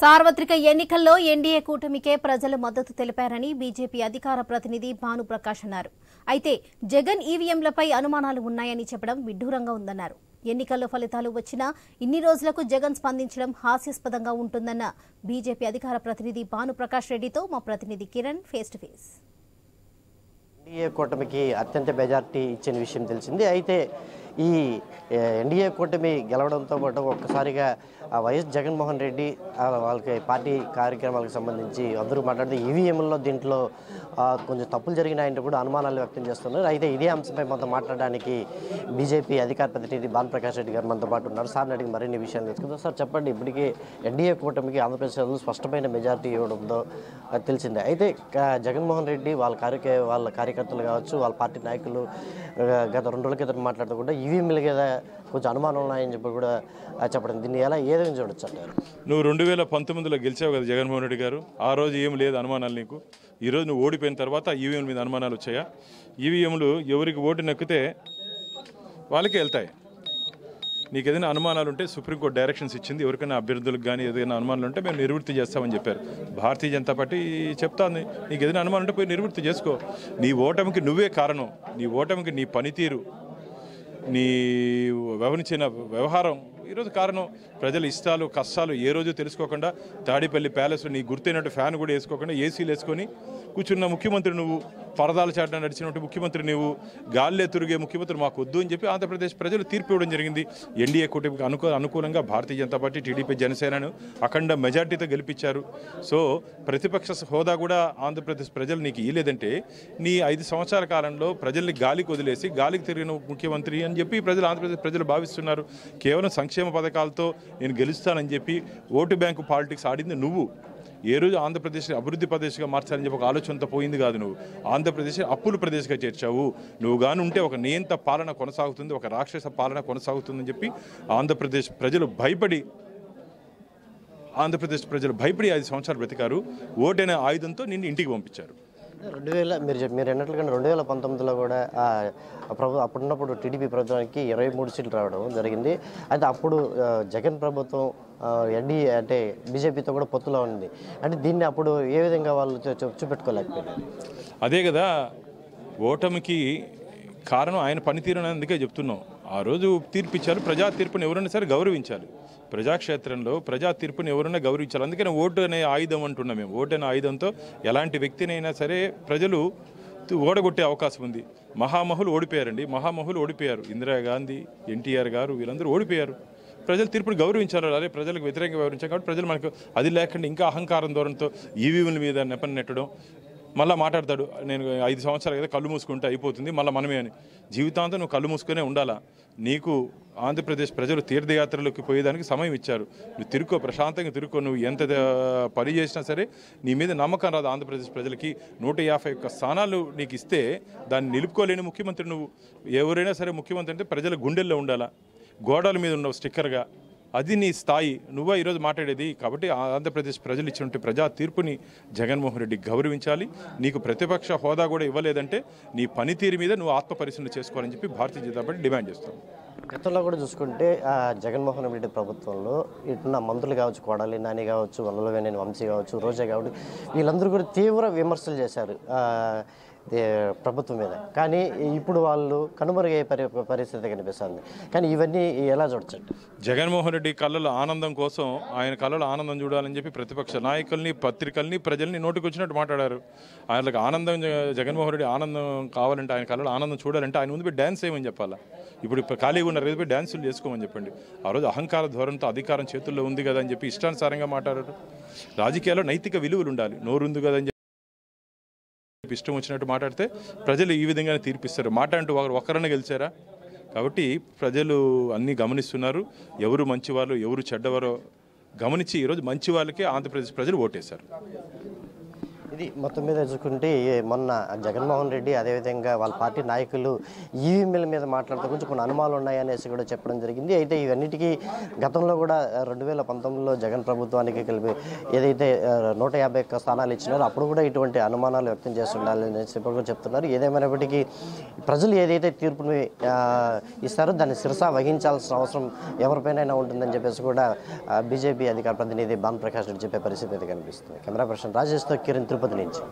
సార్వత్రిక ఎన్నికల్లో ఎన్డీఏ కూటమికే ప్రజలు మద్దతు తెలిపారని బీజేపీ అధికార ప్రతినిధి భానుప్రకాష్ అన్నారు. అయితే జగన్ ఈవీఎంలపై అనుమానాలు ఉన్నాయని చెప్పడం విడ్డూరంగా ఉందన్నారు. ఎన్నికల్లో ఫలితాలు వచ్చినా ఇన్ని రోజులకు జగన్ స్పందించడం హాస్యాస్పదంగా ఉంటుందన్న బీజేపీ అధికార ప్రతినిధి భానుప్రకాష్ రెడ్డితో మా ప్రతినిధి Kiran face to face. NDA కూటమికి అత్యంత మెజార్టీ ఇచ్చిన విషయం తెలిసింది. అయితే ఈ ఎన్డీఏ కూటమి గెలవడంతో పాటు ఒక్కసారిగా వైఎస్ జగన్మోహన్ రెడ్డి వాళ్ళకి పార్టీ కార్యక్రమాలకు సంబంధించి అందరూ మాట్లాడితే ఈవీఎంల్లో దీంట్లో కొంచెం తప్పులు జరిగినాయంటే కూడా అనుమానాలు వ్యక్తం చేస్తున్నారు. అయితే ఇదే అంశంపై మనతో మాట్లాడడానికి బీజేపీ అధికార ప్రతినిధి భానుప్రకాష్ రెడ్డి గారు మనతో పాటు ఉన్నారు. సార్ని అడిగి మరిన్ని విషయాలు తెలుసుకుందాం. సార్ చెప్పండి, ఇప్పటికీ ఎన్డీఏ కూటమికి ఆంధ్రప్రదేశ్లో స్పష్టమైన మెజార్టీ ఇవ్వడంతో తెలిసిందే. అయితే జగన్మోహన్ రెడ్డి వాళ్ళ కార్యకర్తలు కావచ్చు, వాళ్ళ పార్టీ నాయకులు గత 2 రోజుల క్రితం మాట్లాడుతూ కూడా ఈవీఎంల మీద కొంచెం అనుమానం ఉన్నాయని చెప్పి కూడా చెప్పడం, దీన్ని ఏ విధంగా చూడొచ్చు అంటారు? నువ్వు 2019లో గెలిచావు కదా జగన్మోహన్ రెడ్డి గారు, ఆ రోజు ఏం లేదు అనుమానాలు నీకు. ఈరోజు నువ్వు ఓడిపోయిన తర్వాత ఈవీఎం మీద అనుమానాలు వచ్చాయా? ఈవీఎంలు ఎవరికి ఓటు నక్కితే వాళ్ళకే వెళ్తాయి. నీకు ఏదైనా అనుమానాలు ఉంటే సుప్రీంకోర్టు డైరెక్షన్స్ ఇచ్చింది, ఎవరికైనా అభ్యర్థులకు కానీ ఏదైనా అనుమానాలు ఉంటే మేము నివృత్తి చేస్తామని చెప్పారు. భారతీయ జనతా పార్టీ చెప్తాంది, నీకు ఏదైనా అనుమానం ఉంటే పోయి నివృత్తి చేసుకో. నీ ఓటమికి నువ్వే కారణం. నీ ఓటమికి నీ పనితీరు, నీ వ్యవహరించిన వ్యవహారం ఈరోజు కారణం. ప్రజల ఇష్టాలు కష్టాలు ఏ రోజు తెలుసుకోకుండా తాడిపల్లి ప్యాలెస్లో నీ గుర్తైనట్టు ఫ్యాన్ కూడా వేసుకోకుండా ఏసీలు వేసుకొని కూర్చున్న ముఖ్యమంత్రి నువ్వు, పరదాలు చాటన నడిచినట్టు ముఖ్యమంత్రి నువ్వు, గాలిలో తిరిగే ముఖ్యమంత్రి మాకు వద్దు అని చెప్పి ఆంధ్రప్రదేశ్ ప్రజలు తీర్పు ఇవ్వడం జరిగింది. ఎన్డీఏ కూటమికి అనుకూలంగా భారతీయ జనతా పార్టీ, టీడీపీ, జనసేనను అఖండ మెజార్టీతో గెలిపించారు. సో ప్రతిపక్ష హోదా కూడా ఆంధ్రప్రదేశ్ ప్రజలు నీకు ఇవ్వలేదంటే నీ 5 సంవత్సరాల కాలంలో ప్రజల్ని గాలికి వదిలేసి గాలికి తిరిగిన ముఖ్యమంత్రి అని చెప్పి ఆంధ్రప్రదేశ్ ప్రజలు భావిస్తున్నారు. కేవలం సంక్షేమ పథకాలతో నేను గెలుస్తానని చెప్పి ఓటు బ్యాంకు పాలిటిక్స్ ఆడింది నువ్వు. ఏ రోజు ఆంధ్రప్రదేశ్ని అభివృద్ధి ప్రదేశ్గా మార్చాలని చెప్పి ఒక ఆలోచనతో పోయింది కాదు. నువ్వు ఆంధ్రప్రదేశ్ అప్పుల ప్రదేశ్గా చేర్చావు. నువ్వు కానీ ఉంటే ఒక నియంత పాలన కొనసాగుతుంది, ఒక రాక్షస పాలన కొనసాగుతుందని చెప్పి ఆంధ్రప్రదేశ్ ప్రజలు భయపడి 5 సంవత్సరాలు బ్రతికారు. ఓటైన ఆయుధంతో నిన్ను ఇంటికి పంపించారు. మీరు అన్నట్లుగా 2019లో కూడా అప్పుడున్నప్పుడు టీడీపీ ప్రభుత్వానికి 23 సీట్లు రావడం జరిగింది. అయితే అప్పుడు జగన్ ప్రభుత్వం ఎన్డీఏ అంటే బీజేపీతో కూడా పొత్తులో ఉంది. అంటే దీన్ని అప్పుడు ఏ విధంగా వాళ్ళు చూపెట్టుకోలేకపోయారు? అదే కదా ఓటమికి కారణం ఆయన పనితీరు. అందుకే చెప్తున్నాం, ఆ రోజు తీర్పు ఇచ్చారు. ప్రజా తీర్పుని ఎవరైనా సరే గౌరవించాలి. ప్రజాక్షేత్రంలో ప్రజా తీర్పుని ఎవరైనా గౌరవించాలి. అందుకని ఓటు అనే ఆయుధం అంటున్నాం మేము. ఓటు అనే ఆయుధంతో ఎలాంటి వ్యక్తినైనా సరే ప్రజలు ఓడగొట్టే అవకాశం ఉంది. మహామహులు ఓడిపోయారు. ఇందిరాగాంధీ, ఎన్టీఆర్ గారు వీళ్ళందరూ ఓడిపోయారు. ప్రజలు తీర్పుని గౌరవించారు. అదే ప్రజలకు వ్యతిరేకంగా వ్యవహరించారు కాబట్టి ప్రజలు మనకు అది లేకుండా ఇంకా అహంకారం ధోరణితో ఈవీఎంల మీద నెపని నెట్టడం. మళ్ళీ మాట్లాడతాడు, నేను 5 సంవత్సరాలు కదా కళ్ళు మూసుకుంటే అయిపోతుంది, మళ్ళీ మనమే అని. జీవితాంతం నువ్వు కళ్ళు మూసుకునే ఉండాలా. నీకు ఆంధ్రప్రదేశ్ ప్రజలు తీర్థయాత్రలకు పోయేదానికి సమయం ఇచ్చారు. నువ్వు తిరుక్కో, ప్రశాంతంగా తిరుక్కో. నువ్వు ఎంత పని చేసినా సరే నీ మీద నమ్మకం రాదు. ఆంధ్రప్రదేశ్ ప్రజలకి 151 స్థానాలు నీకు ఇస్తే దాన్ని నిలుపుకోలేని ముఖ్యమంత్రి నువ్వు. ఎవరైనా సరే ముఖ్యమంత్రి అంటే ప్రజల గుండెల్లో ఉండాలా, గోడల మీద ఉండవు స్టిక్కర్గా. అది నీ స్థాయి. నువ్వా ఈరోజు మాట్లాడేది. కాబట్టి ఆంధ్రప్రదేశ్ ప్రజలు ఇచ్చినట్టు ప్రజా తీర్పుని జగన్మోహన్ రెడ్డి గౌరవించాలి. నీకు ప్రతిపక్ష హోదా కూడా ఇవ్వలేదంటే నీ పనితీరు మీద నువ్వు ఆత్మపరిశీలన చేసుకోవాలని చెప్పి భారతీయ జనతా పార్టీ డిమాండ్ చేస్తాం. గతంలో కూడా చూసుకుంటే జగన్మోహన్ రెడ్డి ప్రభుత్వంలో ఇటున్న మంత్రులు కావచ్చు, కొడాలి నాని కావచ్చు, వల్లభనేని వంశీ కావచ్చు, రోజా కావచ్చు, వీళ్ళందరూ కూడా తీవ్ర విమర్శలు చేశారు ప్రభుత్వం మీద. కానీ ఇప్పుడు వాళ్ళు కనుమరుగయ్యే పరిస్థితి కనిపిస్తుంది. కానీ ఇవన్నీ ఎలా చూడొచ్చు? జగన్మోహన్ రెడ్డి కళ్ళలో ఆనందం కోసం, ఆయన కళ్ళలో ఆనందం చూడాలని చెప్పి ప్రతిపక్ష నాయకుల్ని, పత్రికల్ని, ప్రజల్ని నోటికి వచ్చినట్టు మాట్లాడారు. ఆయనకు ఆనందం, జగన్మోహన్ రెడ్డి ఆనందం కావాలంటే, ఆయన కళ్ళలో ఆనందం చూడాలంటే ఆయన ముందు పోయి డ్యాన్స్ చేయమని చెప్పాలా. ఇప్పుడు ఖాళీగా ఉన్న రేపు డ్యాన్సులు చేసుకోమని చెప్పండి. ఆ రోజు అహంకార ధోరణితో అధికారం చేతుల్లో ఉంది కదా అని చెప్పి ఇష్టానుసారంగా మాట్లాడారు. రాజకీయాల్లో నైతిక విలువలు ఉండాలి. నోరుంది కదా అని ఇష్టం వచ్చినట్టు మాట్లాడితే ప్రజలు ఈ విధంగానే తీర్పిస్తారు. మాట్లాడుతూ ఒకరన్నా గెలిచారా? కాబట్టి ప్రజలు అన్నీ గమనిస్తున్నారు. ఎవరు మంచివాళ్ళు, ఎవరు చెడ్డవారో గమనించి ఈరోజు మంచి వాళ్ళకే ఆంధ్రప్రదేశ్ ప్రజలు ఓటేశారు. ఇది మొత్తం మీద చూసుకుంటే మొన్న జగన్మోహన్ రెడ్డి అదేవిధంగా వాళ్ళ పార్టీ నాయకులు ఈవీఎంల మీద మాట్లాడుతూ కొంచెం కొన్ని అనుమానాలు ఉన్నాయనేసి కూడా చెప్పడం జరిగింది. అయితే ఇవన్నిటికీ గతంలో కూడా 2019లో జగన్ ప్రభుత్వానికి కలిపి ఏదైతే 150 స్థానాలు ఇచ్చినారో అప్పుడు కూడా ఇటువంటి అనుమానాలు వ్యక్తం చేస్తుండాలి అనేసి కూడా చెప్తున్నారు. ఏదేమైనప్పటికీ ప్రజలు ఏదైతే తీర్పుని ఇస్తారో దాన్ని శిరసా వహించాల్సిన అవసరం ఎవరిపైనైనా ఉంటుందని చెప్పేసి కూడా బీజేపీ అధికార ప్రతినిధి భాను ప్రకాష్ రెడ్డి చెప్పే పరిస్థితి అయితే కనిపిస్తుంది. కెమెరా పర్సన్ రాజేష్తో కిరణ్ తిరుపతి నుంచి.